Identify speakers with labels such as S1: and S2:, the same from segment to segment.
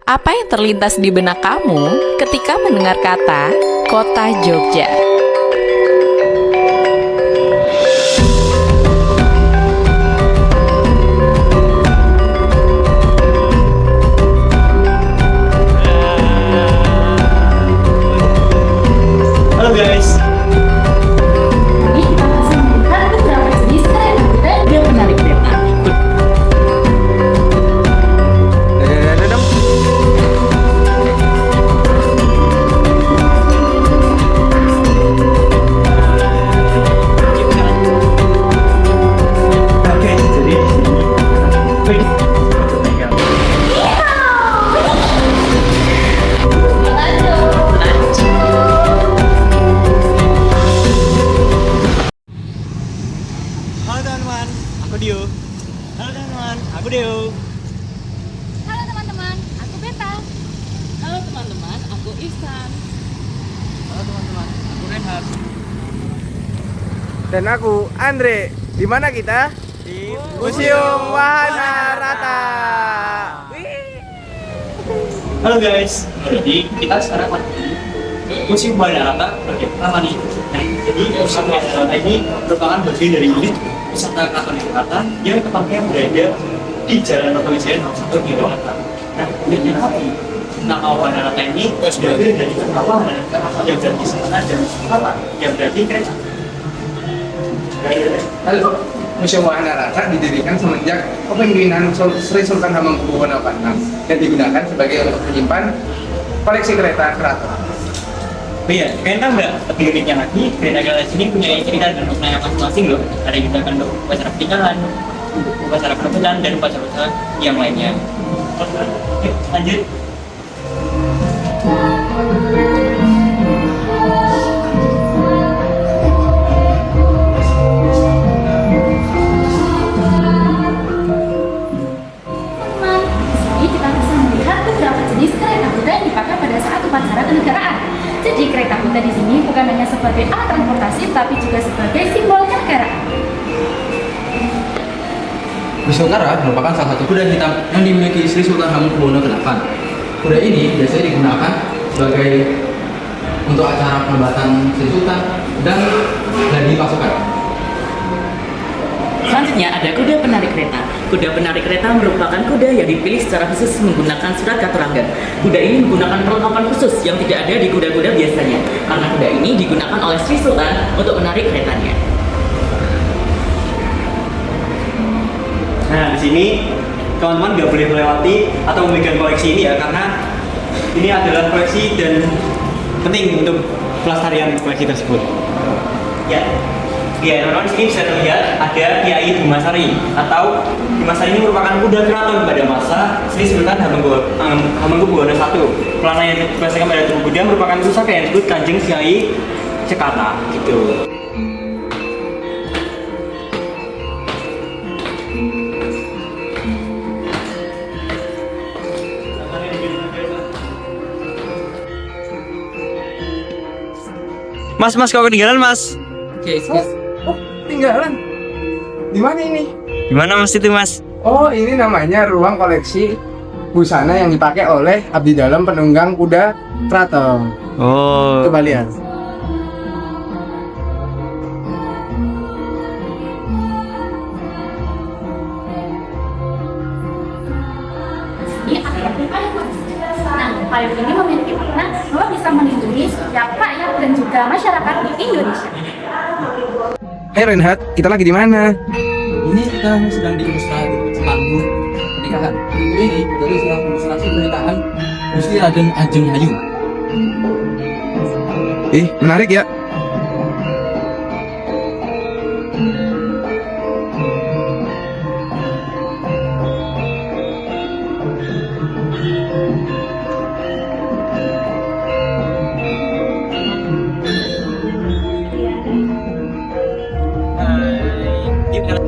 S1: Apa yang terlintas di benak kamu ketika mendengar kata Kota Jogja?
S2: Halo guys.
S3: Ini kita masih melihat beberapa jenis kereta kuda yang menarik kereta.
S2: Oke, jadi halo teman-teman, aku Dio. Halo teman-teman, aku Deo.
S3: Halo teman-teman, aku Beta.
S1: Halo teman-teman, aku Ihsan.
S2: Halo teman-teman, aku Renhard.
S4: Dan aku Andre. Di mana kita?
S2: Di
S4: Museum Wahana Rata.
S2: Halo guys, jadi kita sekarang lagi di Museum Wahana Rata bagian pertama nih. Nah, jadi Museum Wahana Rata ini merupakan bagian dari unit wisata Keraton Yogyakarta yang tempatnya berada di Jalan Notowijaya nomor 1 Yogyakarta. Nah, unitnya apa? Nama Wahana Rata ini berbeda dari kata wahana yang berarti sarana dan rata yang berarti kereta.
S4: Halo. Museum Wahana Rata didirikan semenjak kepemimpinan Sri Sultan Hamengkubuwono ke-6 dan digunakan sebagai untuk menyimpan koleksi kereta keraton.
S2: Oh iya, kalian tahu nggak lebih uniknya lagi, kereta-kereta sini punya cerita dan maknanya masing-masing loh. Ada yang digunakan untuk upacara pernikahan, upacara pernikahan, dan upacara-upacara yang lainnya. Oke, lanjut.
S3: Teman, di sini kita bisa melihat beberapa jenis kereta kuda yang dipakai pada saat upacara kenegaraan. Jadi kereta kuda di sini bukan hanya sebagai alat transportasi, tapi juga sebagai simbol kenegaraan.
S5: Wisokara merupakan salah satu kuda hitam yang dimiliki Sri Sultan Hamengkubuwono ke-8. Kuda ini biasanya digunakan sebagai untuk acara penobatan Sri Sultan dan gladi pasukan.
S6: Selanjutnya ada kuda penarik kereta. Kuda penarik kereta merupakan kuda yang dipilih secara khusus menggunakan surat keterangan. Kuda ini menggunakan perlengkapan khusus yang tidak ada di kuda-kuda biasanya, karena kuda ini digunakan oleh Sri Sultan untuk menarik keretanya.
S2: Nah, di sini teman-teman nggak boleh melewati atau memegang koleksi ini ya, karena ini adalah koleksi dan penting untuk pelestarian koleksi tersebut. Ya, teman-teman di sini bisa terlihat ada Kiai Dimasari atau Dimasari ini merupakan kuda keraton pada masa Sri Sultan Hamengkubuwono I. Pelana yang dipasangkan pada tubuh kuda merupakan pusaka yang disebut Kanjeng Kiai Cekata gitu. Mas, kau ketinggalan mas?
S6: Oke, excuse.
S4: Oh, tinggalan. Di mana ini?
S2: Gimana mas itu mas?
S4: Oh, ini namanya ruang koleksi busana yang dipakai oleh abdi dalam penunggang kuda keraton.
S2: Oh.
S4: Coba lihat.
S3: Ini ada payung. Nah, payung ini memiliki makna bahwa bisa melindungi setiap rakyat dan juga masyarakat di Indonesia.
S4: Hai Renhard, kita lagi di mana?
S5: Ini kita sedang diilustrasi panggung pernikahan. Ini dari salah ilustrasi pernikahan Gusti Raden Ajeng Hayu.
S4: Menarik ya.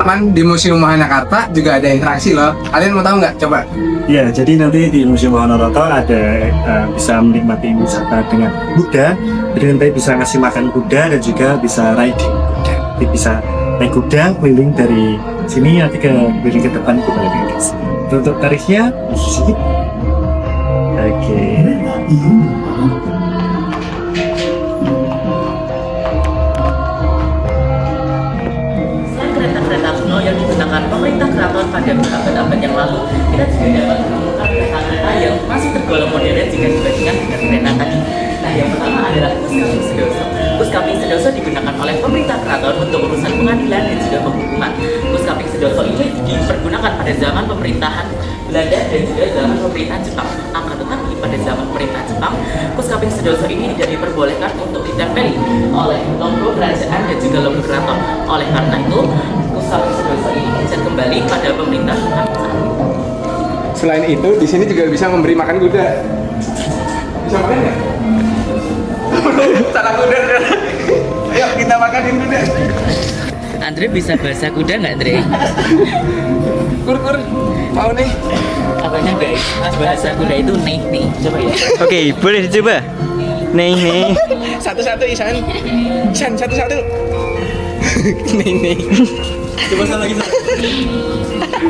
S4: Teman di Museum Wahana Rata juga ada interaksi loh. Kalian mau tahu nggak? Coba.
S7: Ya, jadi nanti di Museum Wahana Rata ada bisa menikmati wisata dengan kuda, jadi nanti bisa ngasih makan kuda dan juga bisa riding kuda. Jadi bisa naik kuda keliling dari sini nanti ke keliling ke depan ke balik. Untuk tarifnya sedikit
S6: Selain kereta-kereta kuno yang digunakan pemerintah keraton pada abad-abad yang lalu, kita juga dapat menemukan kereta-kereta yang masih tergolong modern jika dibandingkan dengan kereta tadi. Nah, yang pertama adalah Puskaping Sedoso. Puskaping Sedoso digunakan oleh pemerintah keraton untuk urusan pengadilan dan juga penghukuman. Puskaping Sedoso ini dipergunakan pada zaman pemerintahan Belanda dan juga zaman pemerintahan Jepang. Akan tetapi pada zaman pemerintahan Jepang, Puskaping Sedoso ini tidak diperbolehkan untuk ditempeli oleh logo kerajaan dan juga logo keraton. Oleh karena itu, Puskaping Sedoso ini dicat kembali pada pemerintahan saat itu.
S4: Selain itu, di sini juga bisa memberi makan kuda. Bisa makan nggak? Salah kuda. Ayo kita makanin kuda.
S6: Andre bisa bahasa kuda nggak, Andre?
S4: Kur, mau nih.
S6: Apanya guys? Bahasa kuda itu nih. Coba ya.
S2: Oke, boleh dicoba. Nih.
S4: Satu-satu Isan. Isan satu-satu. Nih.
S2: Coba sekali lagi.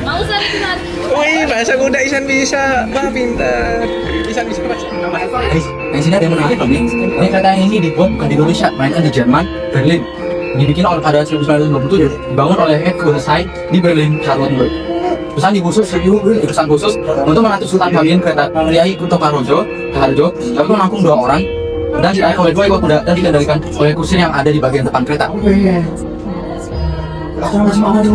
S3: Mau Ustaz?
S4: Wih, bahasa kuda Isan bisa. Wah, pintar. Isan bisa bahasa kuda.
S5: Guys, di sini ada yang menarik loh nih. Ini kereta yang ini dibuat bukan di Indonesia, melainkan di Jerman, Berlin. Dibikin oleh pada 1927, dibangun oleh Ed Kurzweil di Berlin, Charlottenburg. Pesan khusus urusan khusus untuk menantu Sultan Kawin kereta Priai Kuto Kaharjo, lalu menampung 2 orang dan dinaik oleh 2 ekor kuda dan dikendalikan oleh kursi yang ada di bagian depan kereta.
S3: Nah, selanjutnya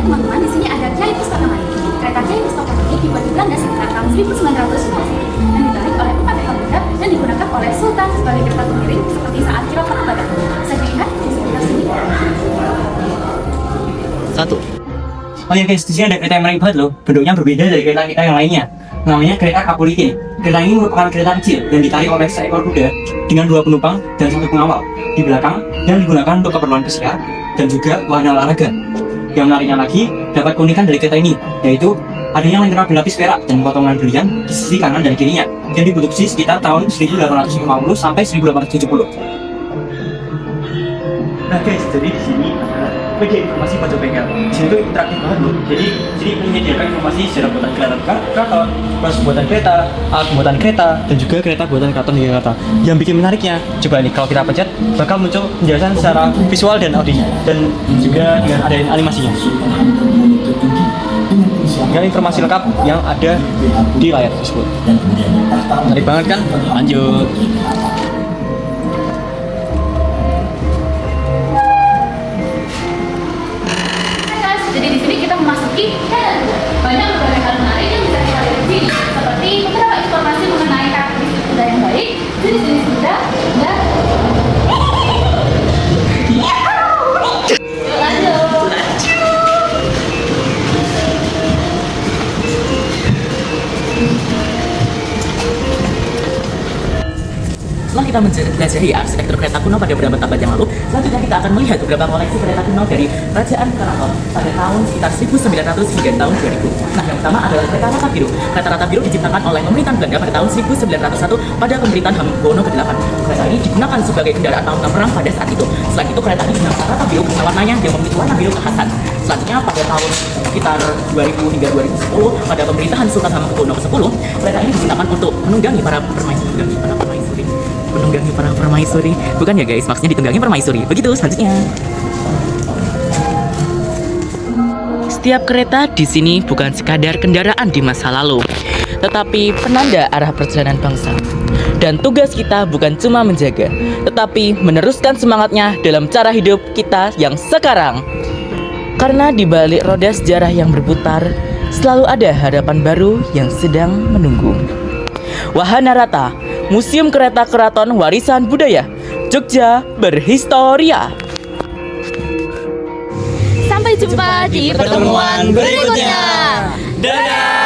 S3: teman-teman, di sini ada Kyai Pustaka Mani. Kereta Kyai Pustaka Mani dibuat di Belanda sekitar tahun 1950 dan ditarik oleh 4 ekor kuda dan digunakan oleh Sultan sebagai kereta pengiring seperti saat kirap Ramadan. Bisa dilihat di sekitar sini.
S6: 1.
S2: Oh ya guys, di sini ada kereta yang menarik banget loh. Bentuknya berbeda dari kereta kita yang lainnya. Namanya kereta Kapolite. Kereta ini merupakan kereta kecil dan ditarik oleh seekor kuda dengan 2 penumpang dan 1 pengawal di belakang dan digunakan untuk keperluan pesiar dan juga wahana olahraga. Yang menariknya lagi, dapat keunikan dari kereta ini, yaitu adanya lentera berlapis perak dan potongan berlian di sisi kanan dan kirinya yang diproduksi sekitar tahun 1850 sampai 1870. Nah guys, jadi di sini ada media informasi pojok bengkel. Di sini tuh interaktif banget loh. Jadi menyediakan informasi sejarah buatan kereta keraton, proses buatan kereta, alat pembuatan kereta, dan juga kereta buatan keraton di Jakarta. Yang bikin menariknya, coba nih kalau kita pencet, bakal muncul penjelasan secara visual dan audio, dan juga dengan ada animasinya. Dengan informasi lengkap yang ada di layar tersebut. Menarik banget kan? Lanjut.
S3: Jadi di sini kita memasuki Helen. Banyak berbagai hal menarik yang bisa kita lihat di sini, seperti beberapa informasi mengenai karakteristik kuda yang baik, jenis-jenis kuda, dan lanjut.
S6: Setelah kita menjelajahi arsitektur kereta kuno pada beberapa abad yang lalu, selanjutnya kita akan melihat beberapa koleksi kereta kuno dari Kerajaan Keraton pada tahun sekitar 1900 hingga tahun 2000. Nah, yang pertama adalah kereta Rata Biru. Kereta Rata Biru diciptakan oleh pemerintahan Belanda pada tahun 1901 pada pemerintahan Hamengkubuwono ke-8. Kereta ini digunakan sebagai kendaraan tahunan perang pada saat itu. Selain itu, kereta ini dinamakan Rata Biru karena warnanya yang memiliki warna biru kekhasan. Selanjutnya pada tahun sekitar 2000 hingga 2010 pada pemerintahan Sultan Hamengkubuwono ke-10, kereta ini digunakan untuk menunggangi para permaisuri. Bukan ya guys, maksudnya ditunggangi permaisuri. Begitu selanjutnya. Setiap kereta di sini bukan sekadar kendaraan di masa lalu, tetapi penanda arah perjalanan bangsa. Dan tugas kita bukan cuma menjaga, tetapi meneruskan semangatnya dalam cara hidup kita yang sekarang. Karena di balik roda sejarah yang berputar, selalu ada harapan baru yang sedang menunggu. Wahana Rata, Museum Kereta Keraton Warisan Budaya, Jogja Berhistoria.
S3: Sampai jumpa di pertemuan berikutnya.
S2: Dadah!